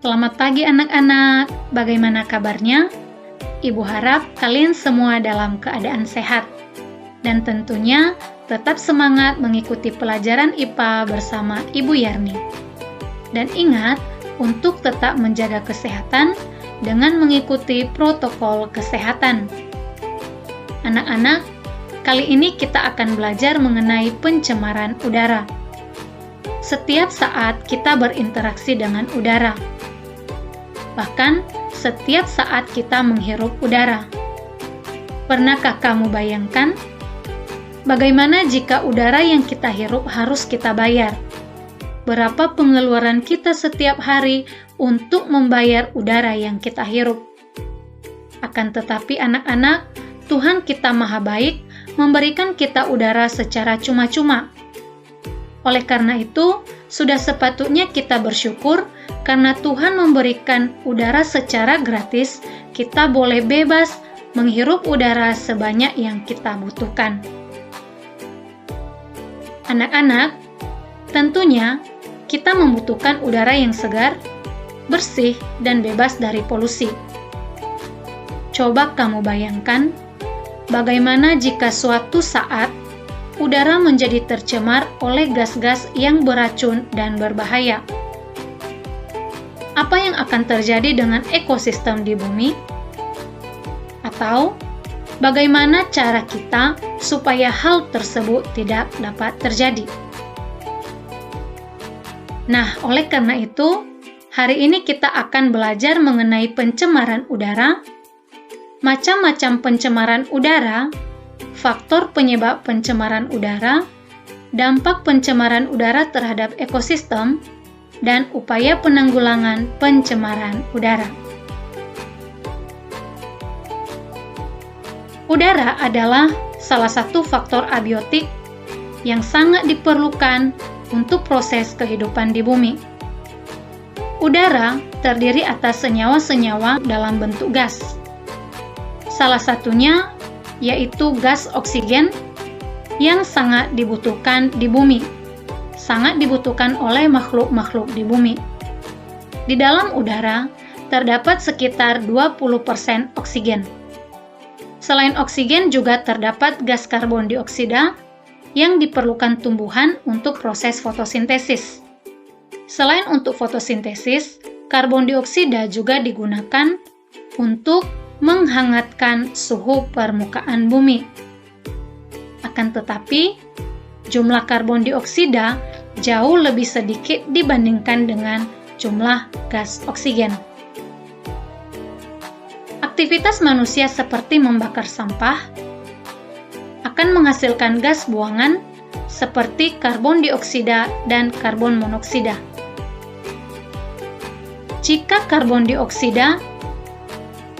Selamat pagi anak-anak, bagaimana kabarnya? Ibu harap kalian semua dalam keadaan sehat. Dan tentunya tetap semangat mengikuti pelajaran IPA bersama Ibu Yarni. Dan ingat untuk tetap menjaga kesehatan dengan mengikuti protokol kesehatan. Anak-anak, kali ini kita akan belajar mengenai pencemaran udara. Setiap saat kita berinteraksi dengan udara. Bahkan setiap saat kita menghirup udara. Pernahkah kamu bayangkan bagaimana jika udara yang kita hirup harus kita bayar? Berapa pengeluaran kita setiap hari untuk membayar udara yang kita hirup? Akan tetapi anak-anak, Tuhan kita Maha Baik memberikan kita udara secara cuma-cuma. Oleh karena itu, sudah sepatutnya kita bersyukur karena Tuhan memberikan udara secara gratis, kita boleh bebas menghirup udara sebanyak yang kita butuhkan. Anak-anak, tentunya kita membutuhkan udara yang segar, bersih, dan bebas dari polusi. Coba kamu bayangkan, bagaimana jika suatu saat udara menjadi tercemar oleh gas-gas yang beracun dan berbahaya? Apa yang akan terjadi dengan ekosistem di bumi? Atau bagaimana cara kita supaya hal tersebut tidak dapat terjadi? Nah, oleh karena itu, hari ini kita akan belajar mengenai pencemaran udara, macam-macam pencemaran udara, faktor penyebab pencemaran udara, dampak pencemaran udara terhadap ekosistem, dan upaya penanggulangan pencemaran udara. Udara adalah salah satu faktor abiotik yang sangat diperlukan untuk proses kehidupan di bumi. Udara terdiri atas senyawa-senyawa dalam bentuk gas. Salah satunya yaitu gas oksigen yang sangat dibutuhkan di bumi, sangat dibutuhkan oleh makhluk-makhluk di bumi. Di dalam udara terdapat sekitar 20% oksigen. Selain oksigen juga terdapat gas karbon dioksida yang diperlukan tumbuhan untuk proses fotosintesis. Selain untuk fotosintesis, karbon dioksida juga digunakan untuk menghangatkan suhu permukaan bumi. Akan tetapi, jumlah karbon dioksida jauh lebih sedikit dibandingkan dengan jumlah gas oksigen. Aktivitas manusia seperti membakar sampah akan menghasilkan gas buangan seperti karbon dioksida dan karbon monoksida. Jika karbon dioksida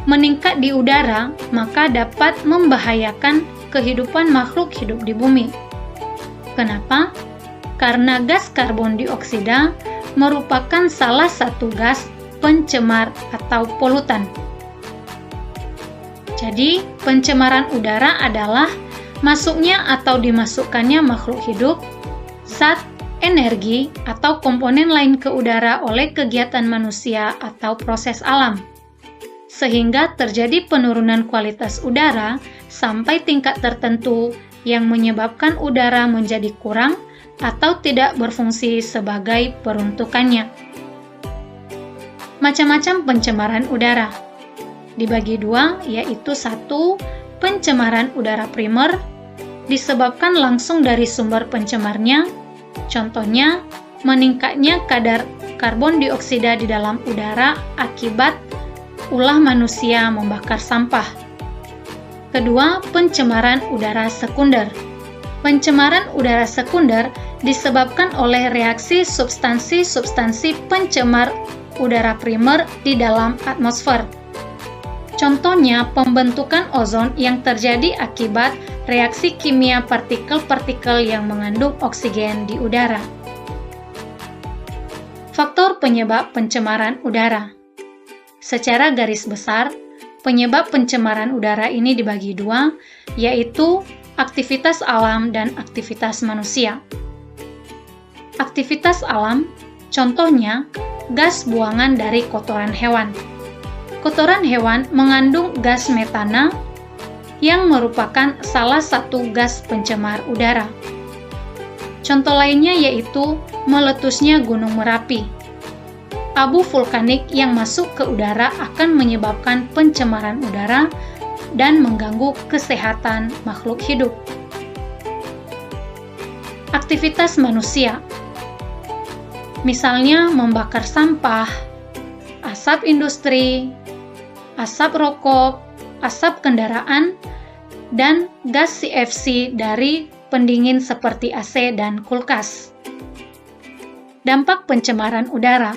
meningkat di udara, maka dapat membahayakan kehidupan makhluk hidup di bumi. Kenapa? Karena gas karbon dioksida merupakan salah satu gas pencemar atau polutan. Jadi, pencemaran udara adalah masuknya atau dimasukkannya makhluk hidup, zat, energi, atau komponen lain ke udara oleh kegiatan manusia atau proses alam, sehingga terjadi penurunan kualitas udara sampai tingkat tertentu yang menyebabkan udara menjadi kurang atau tidak berfungsi sebagai peruntukannya. Macam-macam pencemaran udara dibagi dua, yaitu satu, pencemaran udara primer disebabkan langsung dari sumber pencemarnya, contohnya meningkatnya kadar karbon dioksida di dalam udara akibat ulah manusia membakar sampah. Kedua, pencemaran udara sekunder. Pencemaran udara sekunder disebabkan oleh reaksi substansi-substansi pencemar udara primer di dalam atmosfer. Contohnya, pembentukan ozon yang terjadi akibat reaksi kimia partikel-partikel yang mengandung oksigen di udara. Faktor penyebab pencemaran udara. Secara garis besar, penyebab pencemaran udara ini dibagi dua, yaitu aktivitas alam dan aktivitas manusia. Aktivitas alam, contohnya gas buangan dari kotoran hewan. Kotoran hewan mengandung gas metana yang merupakan salah satu gas pencemar udara. Contoh lainnya yaitu meletusnya Gunung Merapi. Abu vulkanik yang masuk ke udara akan menyebabkan pencemaran udara dan mengganggu kesehatan makhluk hidup. Aktivitas manusia, misalnya membakar sampah, asap industri, asap rokok, asap kendaraan, dan gas CFC dari pendingin seperti AC dan kulkas. Dampak pencemaran udara.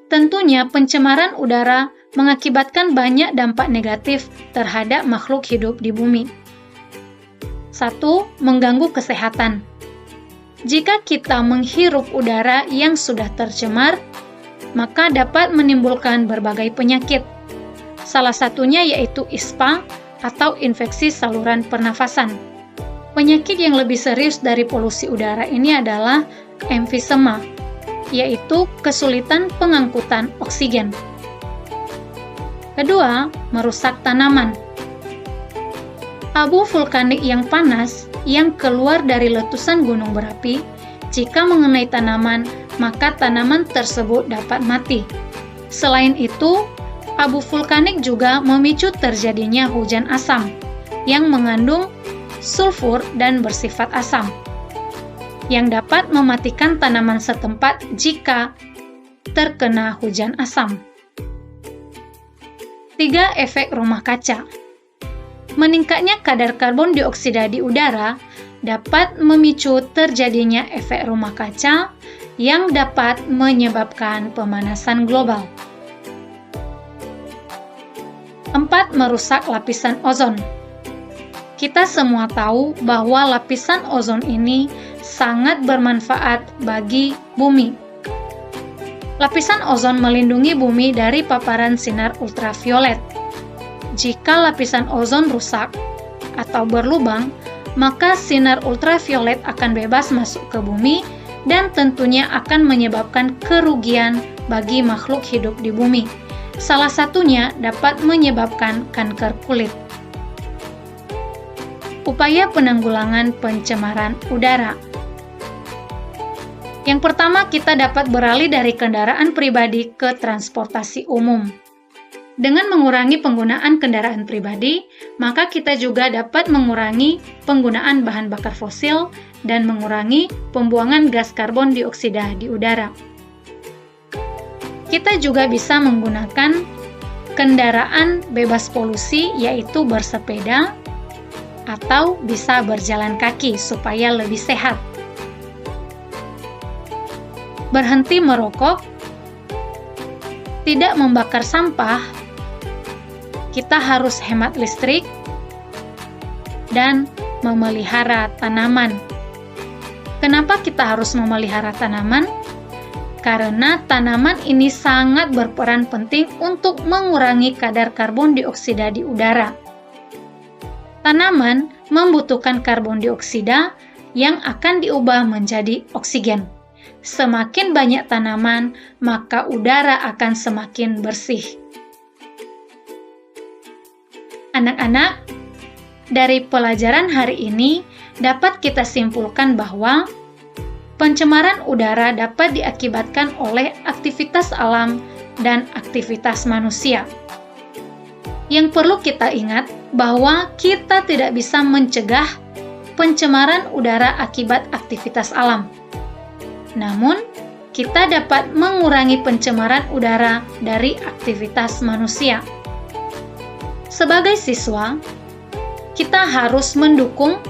Tentunya pencemaran udara mengakibatkan banyak dampak negatif terhadap makhluk hidup di bumi. 1. Mengganggu kesehatan. Jika kita menghirup udara yang sudah tercemar, maka dapat menimbulkan berbagai penyakit. Salah satunya yaitu ISPA atau infeksi saluran pernafasan. Penyakit yang lebih serius dari polusi udara ini adalah emfisema, yaitu kesulitan pengangkutan oksigen. Kedua, merusak tanaman. Abu vulkanik yang panas yang keluar dari letusan gunung berapi, jika mengenai tanaman, maka tanaman tersebut dapat mati. Selain itu, abu vulkanik juga memicu terjadinya hujan asam yang mengandung sulfur dan bersifat asam, yang dapat mematikan tanaman setempat jika terkena hujan asam. 3. Efek rumah kaca. Meningkatnya kadar karbon dioksida di udara dapat memicu terjadinya efek rumah kaca yang dapat menyebabkan pemanasan global. 4. Merusak lapisan ozon. Kita semua tahu bahwa lapisan ozon ini sangat bermanfaat bagi bumi. Lapisan ozon melindungi bumi dari paparan sinar ultraviolet. Jika lapisan ozon rusak atau berlubang, maka sinar ultraviolet akan bebas masuk ke bumi dan tentunya akan menyebabkan kerugian bagi makhluk hidup di bumi. Salah satunya dapat menyebabkan kanker kulit. Upaya penanggulangan pencemaran udara. Yang pertama, kita dapat beralih dari kendaraan pribadi ke transportasi umum. Dengan mengurangi penggunaan kendaraan pribadi, maka kita juga dapat mengurangi penggunaan bahan bakar fosil dan mengurangi pembuangan gas karbon dioksida di udara. Kita juga bisa menggunakan kendaraan bebas polusi, yaitu bersepeda, atau bisa berjalan kaki supaya lebih sehat. Berhenti merokok, tidak membakar sampah, kita harus hemat listrik, dan memelihara tanaman. Kenapa kita harus memelihara tanaman? Karena tanaman ini sangat berperan penting untuk mengurangi kadar karbon dioksida di udara. Tanaman membutuhkan karbon dioksida yang akan diubah menjadi oksigen. Semakin banyak tanaman, maka udara akan semakin bersih. Anak-anak, dari pelajaran hari ini dapat kita simpulkan bahwa pencemaran udara dapat diakibatkan oleh aktivitas alam dan aktivitas manusia. Yang perlu kita ingat bahwa kita tidak bisa mencegah pencemaran udara akibat aktivitas alam. Namun, kita dapat mengurangi pencemaran udara dari aktivitas manusia. Sebagai siswa, kita harus mendukung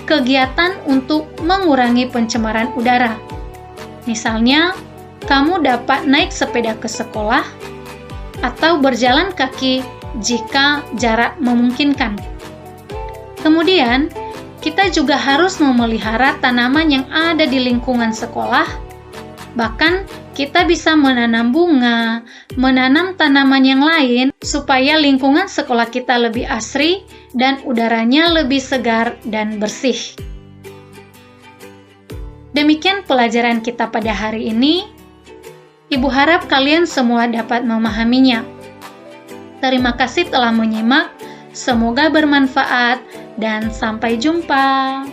kegiatan untuk mengurangi pencemaran udara. Misalnya, kamu dapat naik sepeda ke sekolah atau berjalan kaki jika jarak memungkinkan. Kemudian, kita juga harus memelihara tanaman yang ada di lingkungan sekolah. Bahkan, kita bisa menanam bunga, menanam tanaman yang lain, supaya lingkungan sekolah kita lebih asri dan udaranya lebih segar dan bersih. Demikian pelajaran kita pada hari ini. Ibu harap kalian semua dapat memahaminya. Terima kasih telah menyimak, semoga bermanfaat, dan sampai jumpa.